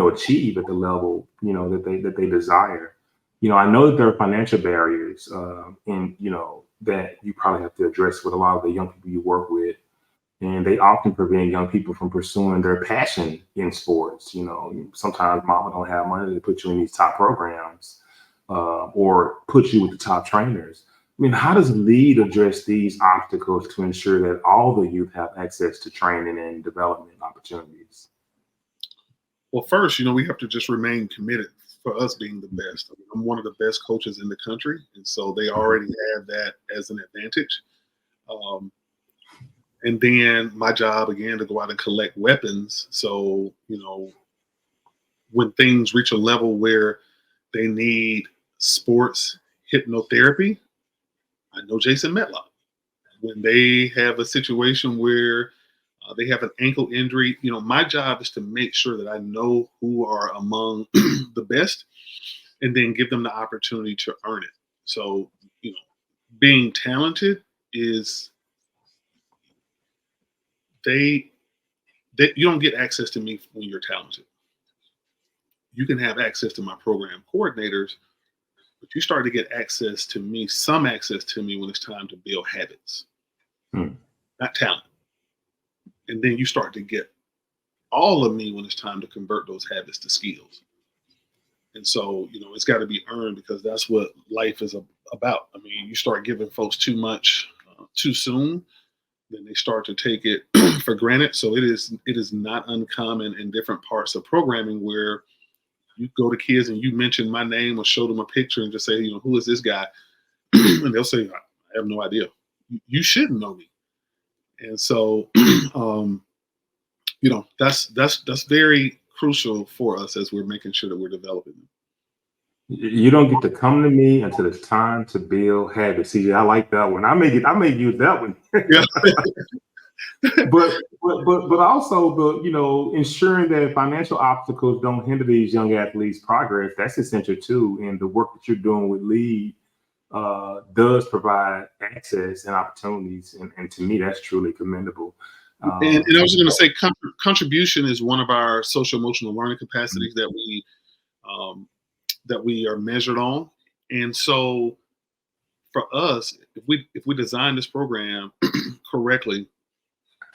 Speaker 1: achieve at the level, that they desire. I know that there are financial barriers, that you probably have to address with a lot of the young people you work with. And they often prevent young people from pursuing their passion in sports. Sometimes mama don't have money to put you in these top programs, or put you with the top trainers. I mean, how does Lead address these obstacles to ensure that all the youth have access to training and development opportunities?
Speaker 3: Well, first, we have to just remain committed for us being the best. I'm one of the best coaches in the country, and so they already have that as an advantage. And then my job, again, to go out and collect weapons. So, when things reach a level where they need sports hypnotherapy, I know Jason Medlock. When they have a situation where they have an ankle injury, my job is to make sure that I know who are among the best and then give them the opportunity to earn it. So, being talented is you don't get access to me when you're talented. You can have access to my program coordinators, but you start to get some access to me when it's time to build habits, not talent. And then you start to get all of me when it's time to convert those habits to skills. And so, it's got to be earned, because that's what life is about. I mean, you start giving folks too much too soon, then they start to take it for granted. So it is not uncommon in different parts of programming where you go to kids and you mention my name or show them a picture and just say, who is this guy? And they'll say, I have no idea. You shouldn't know me. And so, that's very crucial for us as we're making sure that we're developing them.
Speaker 1: You don't get to come to me until it's time to build habits. See, I like that one. I may use that one.
Speaker 3: Yeah.
Speaker 1: but also the ensuring that financial obstacles don't hinder these young athletes' progress. That's essential too. And the work that you're doing with Lead does provide access and opportunities, and to me, that's truly commendable.
Speaker 3: And I was going to say, contribution is one of our social emotional learning capacities that we are measured on. And so for us, if we design this program correctly,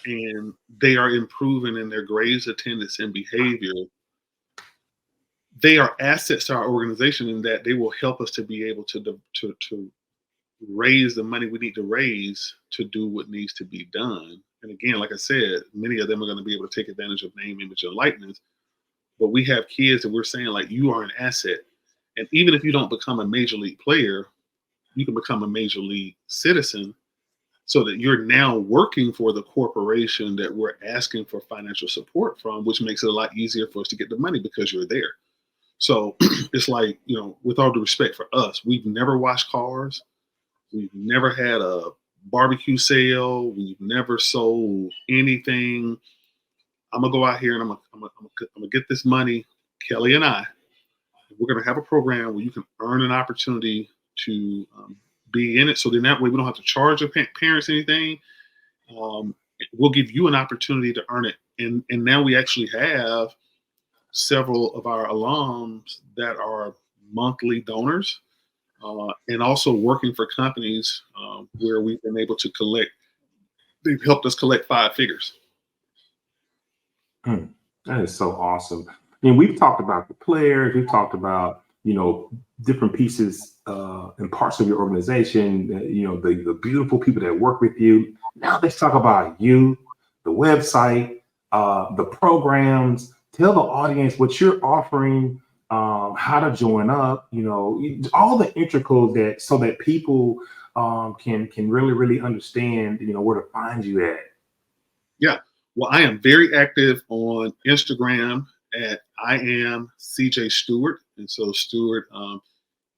Speaker 3: and they are improving in their grades, attendance, and behavior, they are assets to our organization in that they will help us to be able to raise the money we need to raise to do what needs to be done. And again, like I said, many of them are going to be able to take advantage of name, image, and likeness. But we have kids that we're saying, like, you are an asset. And even if you don't become a major league player, you can become a major league citizen, so that you're now working for the corporation that we're asking for financial support from, which makes it a lot easier for us to get the money because you're there. So it's like, with all due respect for us, we've never washed cars. We've never had a barbecue sale. We've never sold anything. I'm gonna go out here and I'm gonna get this money, Kelly and I. We're gonna have a program where you can earn an opportunity to be in it. So then that way we don't have to charge your parents anything. We'll give you an opportunity to earn it. And now we actually have several of our alums that are monthly donors, and also working for companies where we've been able to collect. They've helped us collect 5 figures.
Speaker 1: That is so awesome. I mean, we've talked about the players, we've talked about, different pieces and parts of your organization, the beautiful people that work with you. Now let's talk about you, the website, the programs. Tell the audience what you're offering, how to join up, all the intricacies so that people can really, really understand, where to find you at.
Speaker 3: Yeah. Well, I am very active on Instagram at I am CJ Stewart. And so Stewart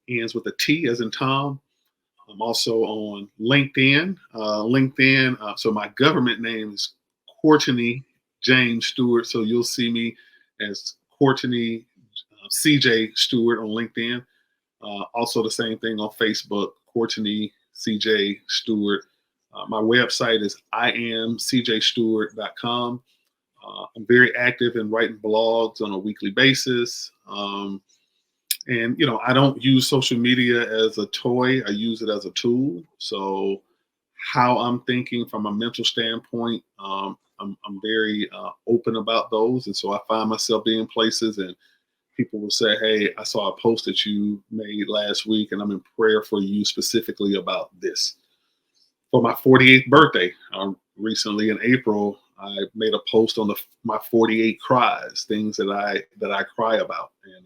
Speaker 3: ends with a T as in Tom. I'm also on LinkedIn. So my government name is Courtney James Stewart. So you'll see me as Courtney CJ Stewart on LinkedIn. Also the same thing on Facebook, Courtney CJ Stewart. My website is iamcjstewart.com. I'm very active in writing blogs on a weekly basis. And, I don't use social media as a toy. I use it as a tool. So how I'm thinking from a mental standpoint, I'm very open about those. And so I find myself being places and people will say, hey, I saw a post that you made last week and I'm in prayer for you specifically about this. For my 48th birthday, recently in April, I made a post on my 48 cries, things that I cry about. And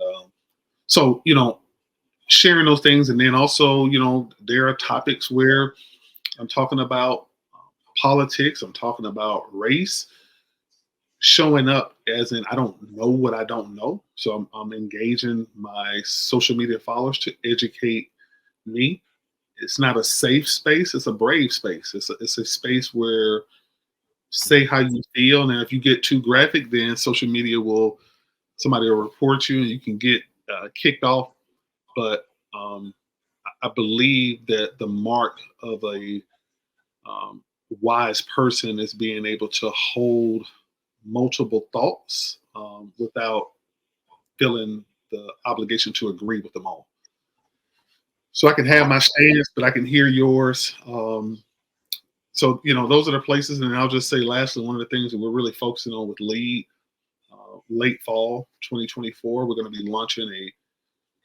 Speaker 3: so, sharing those things. And then also, there are topics where I'm talking about politics, I'm talking about race, showing up as in I don't know what I don't know. So I'm engaging my social media followers to educate me. It's not a safe space, it's a brave space. It's a space where say how you feel. And if you get too graphic, then social media somebody will report you and you can get kicked off. But I believe that the mark of a wise person is being able to hold multiple thoughts without feeling the obligation to agree with them all. So I can have my stance, but I can hear yours. So, those are the places. And I'll just say lastly, one of the things that we're really focusing on with LEAD, late fall 2024, we're going to be launching a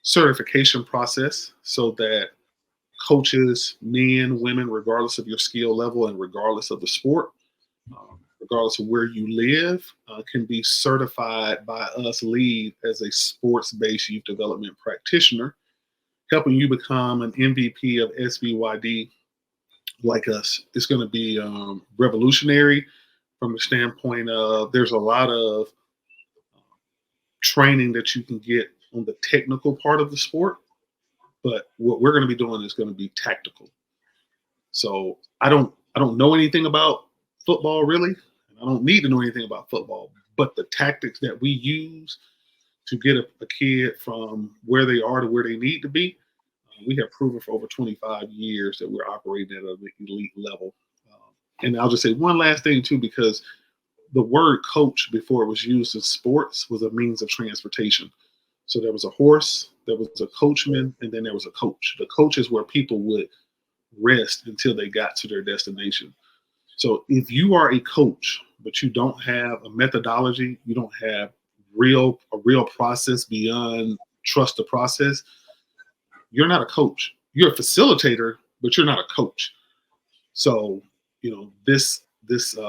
Speaker 3: certification process so that coaches, men, women, regardless of your skill level and regardless of the sport, regardless of where you live, can be certified by us LEAD as a sports-based youth development practitioner, helping you become an MVP of SBYD like us. It's going to be revolutionary from the standpoint of there's a lot of training that you can get on the technical part of the sport, but what we're going to be doing is going to be tactical. So I don't know anything about football really. I don't need to know anything about football, but the tactics that we use to get a kid from where they are to where they need to be, we have proven for over 25 years that we're operating at an elite level. And I'll just say one last thing too, because the word coach before it was used in sports was a means of transportation. So there was a horse, there was a coachman, and then there was a coach. The coach is where people would rest until they got to their destination. So if you are a coach, but you don't have a methodology, you don't have a real process beyond trust the process, you're not a coach. You're a facilitator, but you're not a coach. So, this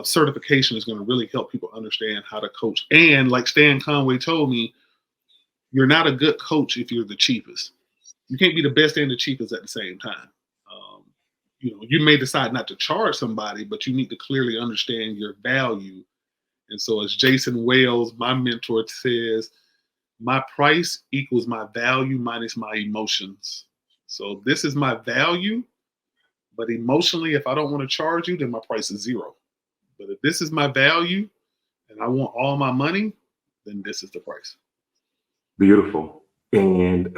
Speaker 3: certification is going to really help people understand how to coach. And like Stan Conway told me, you're not a good coach if you're the cheapest. You can't be the best and the cheapest at the same time. You may decide not to charge somebody, but you need to clearly understand your value. And so as Jason Wells, my mentor, says, my price equals my value minus my emotions. So this is my value, but emotionally, if I don't want to charge you, then my price is zero. But if this is my value and I want all my money, then this is the price.
Speaker 1: Beautiful. And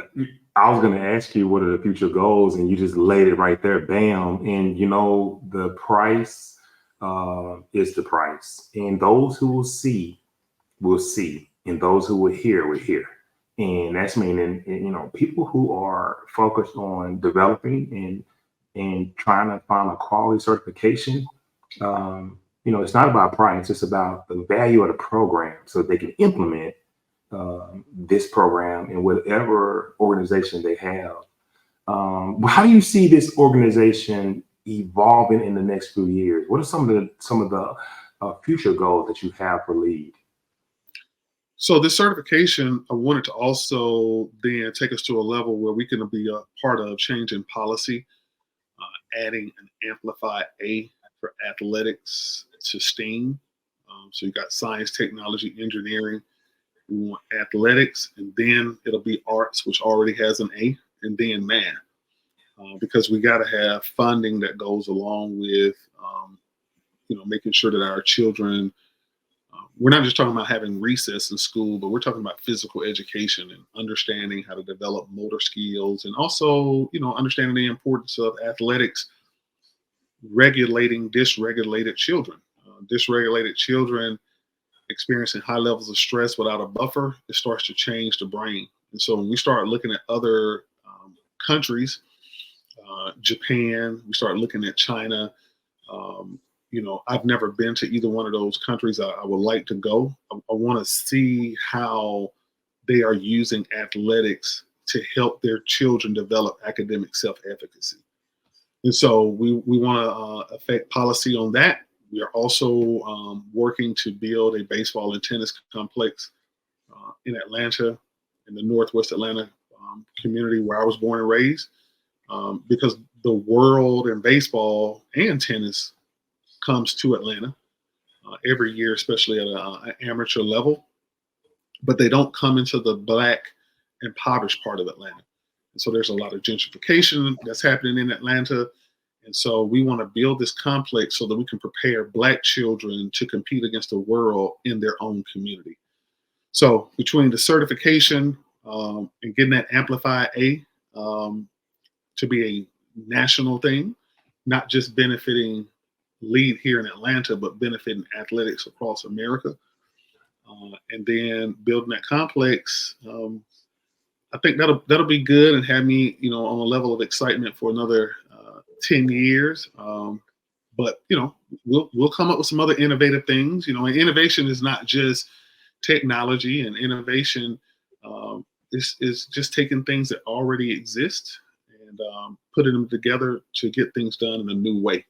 Speaker 1: I was going to ask you what are the future goals, and you just laid it right there, bam. And the price is the price, and those who will see, and those who will hear. And that's meaning, people who are focused on developing and trying to find a quality certification. It's not about price; it's about the value of the program, so they can implement this program in whatever organization they have. How do you see this organization evolving in the next few years? What are some of the future goals that you have for LEAD?
Speaker 3: So this certification, I wanted to also then take us to a level where we can be a part of changing policy, adding an amplified A for athletics to STEAM. So you got science, technology, engineering. We want athletics, and then it'll be arts, which already has an A, and then math, because we got to have funding that goes along with, making sure that our children, we're not just talking about having recess in school, but we're talking about physical education and understanding how to develop motor skills, and also, understanding the importance of athletics regulating dysregulated children. Dysregulated children experiencing high levels of stress without a buffer, it starts to change the brain. And so when we start looking at other countries, Japan, we start looking at China, I've never been to either one of those countries. I would like to go. I want to see how they are using athletics to help their children develop academic self-efficacy. And so we want to affect policy on that. We are also working to build a baseball and tennis complex in Atlanta, in the Northwest Atlanta community where I was born and raised, because the world in baseball and tennis comes to Atlanta every year, especially at an amateur level, but they don't come into the Black impoverished part of Atlanta. And so there's a lot of gentrification that's happening in Atlanta. And so we want to build this complex so that we can prepare Black children to compete against the world in their own community. So between the certification and getting that amplified A to be a national thing, not just benefiting LEAD here in Atlanta, but benefiting athletics across America, and then building that complex, I think that'll be good and have me, on a level of excitement for another 10 years. But we'll come up with some other innovative things. And innovation is not just technology, and innovation is just taking things that already exist and putting them together to get things done in a new way.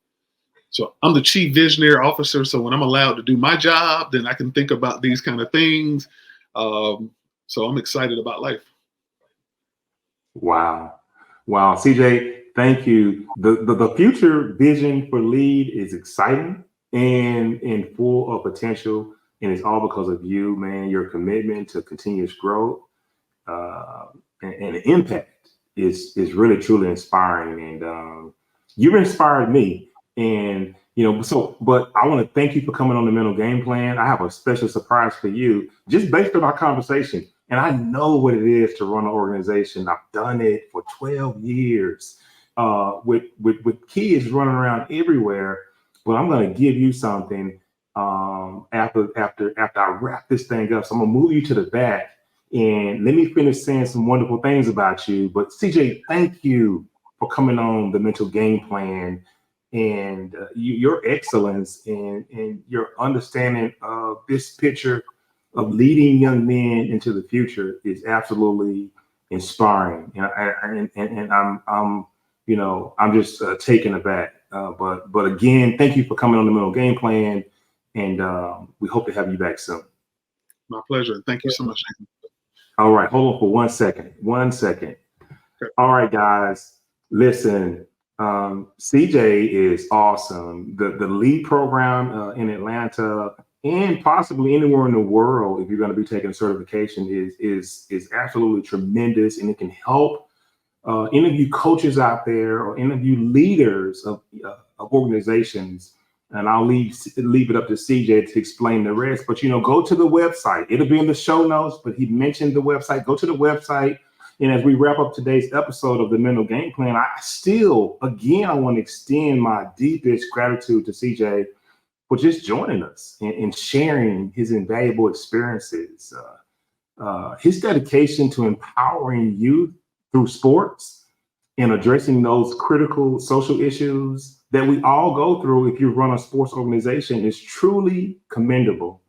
Speaker 3: So I'm the chief visionary officer. So when I'm allowed to do my job, then I can think about these kind of things. So I'm excited about life.
Speaker 1: Wow. CJ, thank you. The future vision for LEAD is exciting and full of potential. And it's all because of you, man. Your commitment to continuous growth and impact is really, truly inspiring. And you've inspired me. And, but I want to thank you for coming on the Mental Game Plan. I have a special surprise for you, just based on our conversation. And I know what it is to run an organization. I've done it for 12 years with kids running around everywhere. But I'm going to give you something after I wrap this thing up. So I'm going to move you to the back and let me finish saying some wonderful things about you. But CJ, thank you for coming on the Mental Game Plan, and your excellence and your understanding of this picture of leading young men into the future is absolutely inspiring. And I'm just taken aback. But again, thank you for coming on the Mental Game Plan, and we hope to have you back soon.
Speaker 3: My pleasure. Thank you so much.
Speaker 1: All right, hold on for 1 second. 1 second.
Speaker 3: Okay.
Speaker 1: All right, guys, listen. CJ is awesome. The lead program in Atlanta and possibly anywhere in the world, if you're going to be taking a certification, is absolutely tremendous, and it can help interview coaches out there or interview leaders of organizations. And I'll leave it up to CJ to explain the rest. But go to the website. It'll be in the show notes. But he mentioned the website. Go to the website. And as we wrap up today's episode of the Mental Game Plan, I want to extend my deepest gratitude to CJ for just joining us and sharing his invaluable experiences, his dedication to empowering youth through sports and addressing those critical social issues that we all go through if you run a sports organization is truly commendable.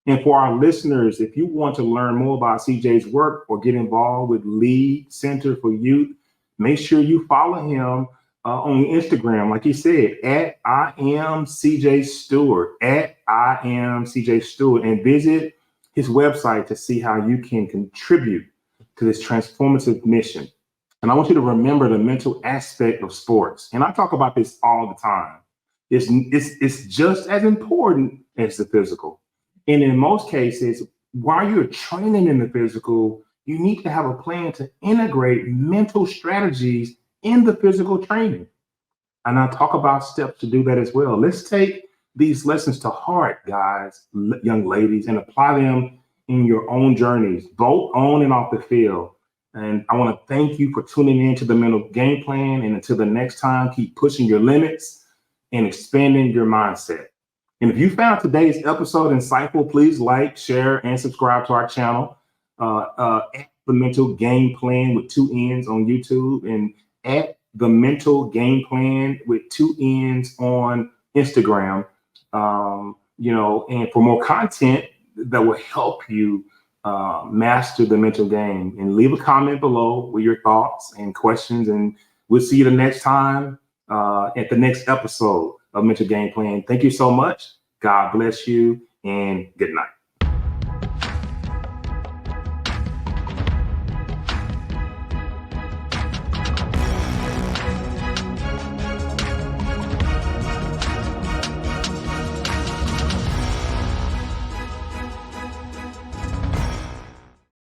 Speaker 1: And for our listeners, if you want to learn more about CJ's work or get involved with Lead Center for Youth, make sure you follow him on Instagram, like he said, at I am CJ Stewart, at I am CJ Stewart, and visit his website to see how you can contribute to this transformative mission. And I want you to remember the mental aspect of sports. And I talk about this all the time. It's just as important as the physical. And in most cases, while you're training in the physical, you need to have a plan to integrate mental strategies in the physical training. And I talk about steps to do that as well. Let's take these lessons to heart, guys, young ladies, and apply them in your own journeys, both on and off the field. And I want to thank you for tuning in to the Mental Game Plan. And until the next time, keep pushing your limits and expanding your mindset. And if you found today's episode insightful, please like, share, and subscribe to our channel at The Mental Game Plan with 2 N's on YouTube, and at The Mental Game Plan with 2 N's on Instagram. And for more content that will help you master the mental game, and leave a comment below with your thoughts and questions. And we'll see you the next time at the next episode of Mental Game Plan. Thank you so much. God bless you, and good night.